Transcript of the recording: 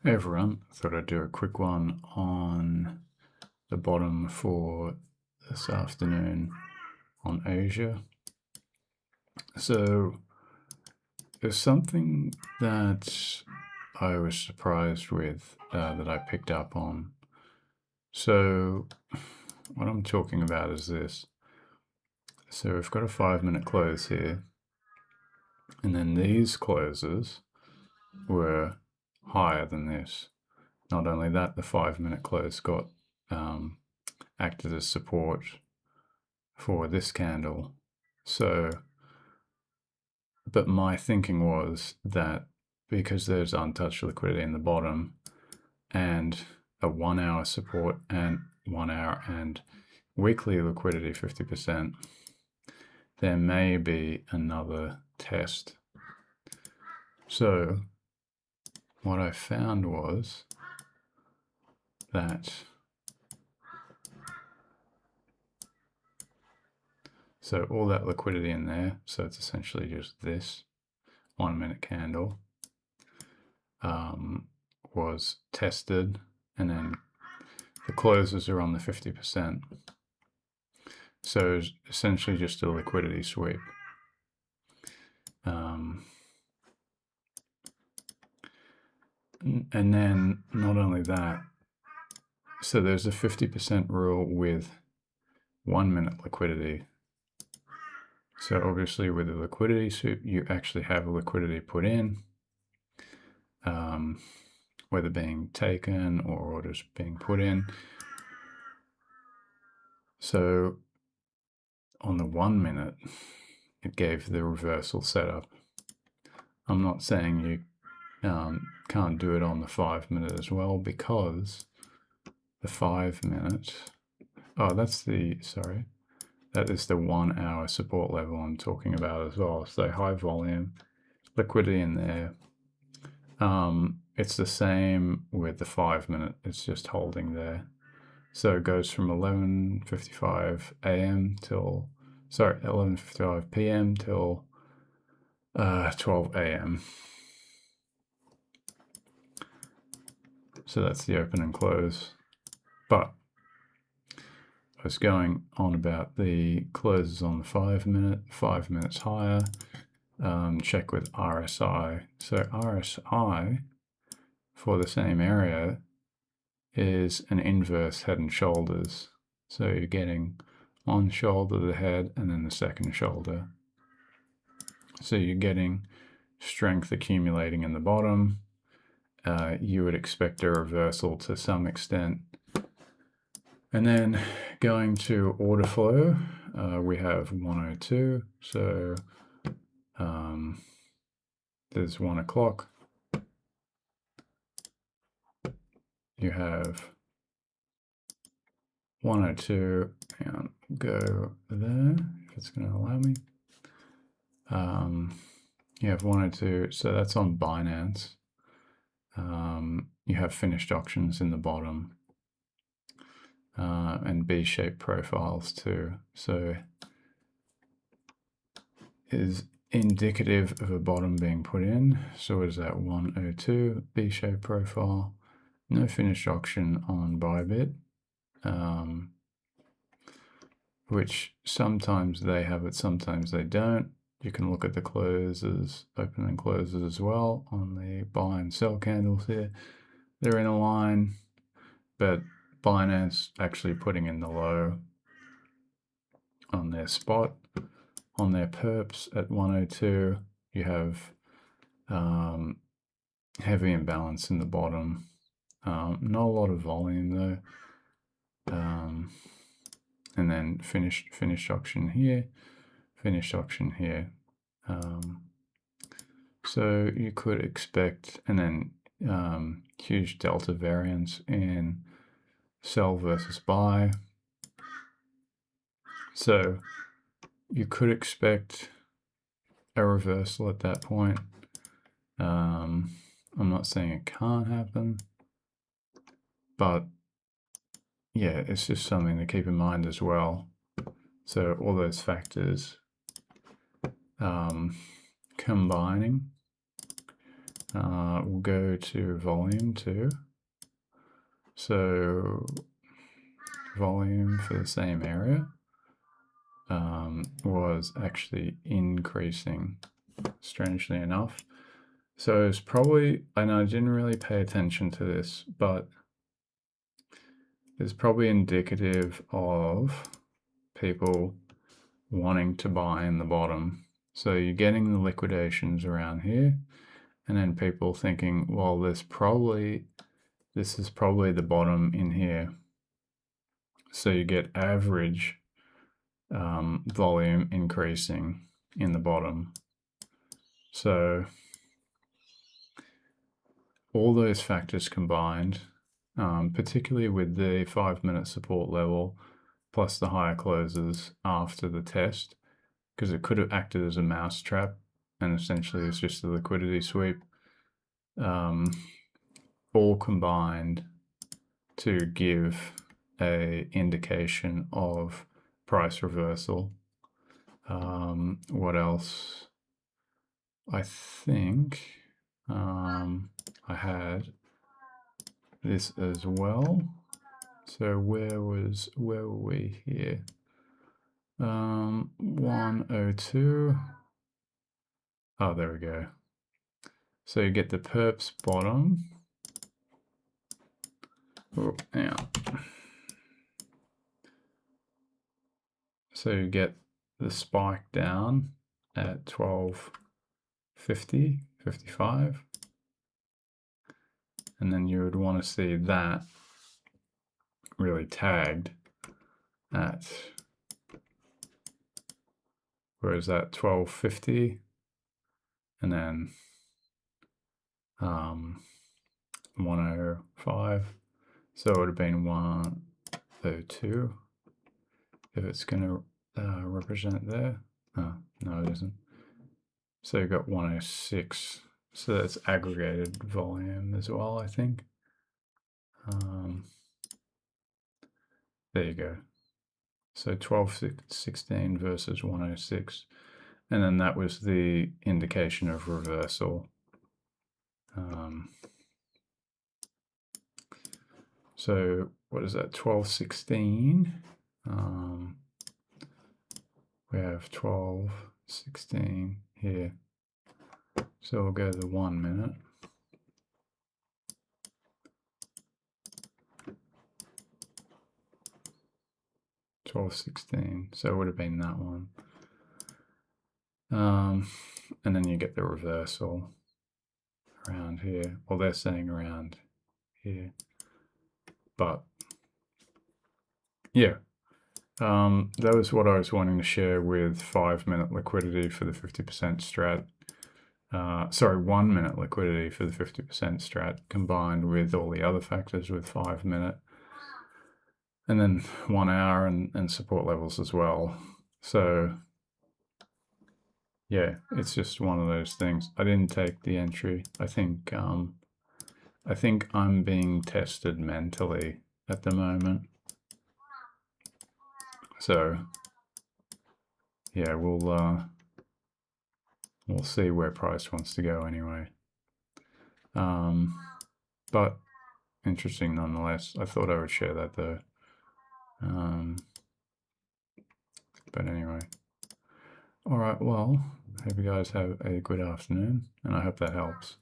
Hey everyone, I thought I'd do a quick one on the bottom for this afternoon on Asia. So there's something that I was surprised with that I picked up on. So what I'm talking about is this. So we've got a 5-minute close here, and then these closes were higher than this. Not only that, the 5-minute close got acted as support for this candle. So, but my thinking was that because there's untouched liquidity in the bottom and a 1 hour support and 1 hour and weekly liquidity 50%, there may be another test. So what I found was that so all that liquidity in there, so it's essentially just this 1 minute candle, was tested, and then the closes are on the 50%. So it's essentially just a liquidity sweep. And then not only that, so there's a 50% rule with 1 minute liquidity. So obviously with a liquidity sweep, you actually have a liquidity put in, whether being taken or orders being put in. So on the 1 minute, it gave the reversal setup. I'm not saying you can't do it on the 5 minute as well, because the 5 minute, that is the 1 hour support level I'm talking about as well. So high volume, liquidity in there. It's the same with the 5 minute, it's just holding there. So it goes from 11:55 a.m. till, 11:55 p.m. till 12 a.m. So that's the open and close. But I was going on about the closes on the 5 minute, 5 minutes higher. Check with RSI. So RSI for the same area is an inverse head and shoulders. So you're getting one shoulder, the head, and then the second shoulder. So you're getting strength accumulating in the bottom. You would expect a reversal to some extent. And then going to order flow, we have 102. So there's 1 o'clock. You have 102, and go there if it's going to allow me. You have 102, so that's on Binance. You have finished auctions in the bottom, and B-shaped profiles too. So is indicative of a bottom being put in. So what is that? 102 B-shaped profile. No finished auction on Bybit, which sometimes they have it, sometimes they don't. You can look at the closes, open and closes as well on the buy and sell candles here. They're in a line, but Binance actually putting in the low on their spot. On their perps at 102, you have heavy imbalance in the bottom. Not a lot of volume though. And then finished auction here, finished auction here. So you could expect, and then huge delta variance in sell versus buy. So you could expect a reversal at that point. I'm not saying it can't happen, but yeah, it's just something to keep in mind as well. So all those factors combining We'll go to volume too. So volume for the same area was actually increasing, strangely enough. So it's probably, and I didn't really pay attention to this, but it's probably indicative of people wanting to buy in the bottom. So you're getting the liquidations around here, and then people thinking, well, this is probably the bottom in here. So you get average volume increasing in the bottom. So all those factors combined, particularly with the 5-minute support level, plus the higher closes after the test, because it could have acted as a mouse trap, and essentially it's just a liquidity sweep, all combined to give a indication of price reversal. What else? I think I had this as well. So where were we here? 102. Oh, there we go. So you get the perps bottom. Oh, yeah. So you get the spike down at 12.50, 55. And then you would want to see that really tagged at, where is that, 12.50, and then 105. So it would have been 102 if it's going to represent there. Oh, no, it isn't. So you've got 106. So that's aggregated volume as well, I think. There you go. So 12.16 versus 106. And then that was the indication of reversal. So what is that, 12.16? We have 12.16 here. So we'll go to 1 minute. 12.16, so it would have been that one. And then you get the reversal around here. Well, they're saying around here. But yeah, that was what I was wanting to share with 5-minute liquidity for the 50% strat. Sorry, 1 minute liquidity for the 50% strat combined with all the other factors with 5 minute. And then 1 hour and support levels as well. So yeah, it's just one of those things. I didn't take the entry. I think I'm being tested mentally at the moment. So yeah, we'll see where price wants to go anyway. But interesting nonetheless. I thought I would share that though. But anyway. All right, well, hope you guys have a good afternoon, and I hope that helps.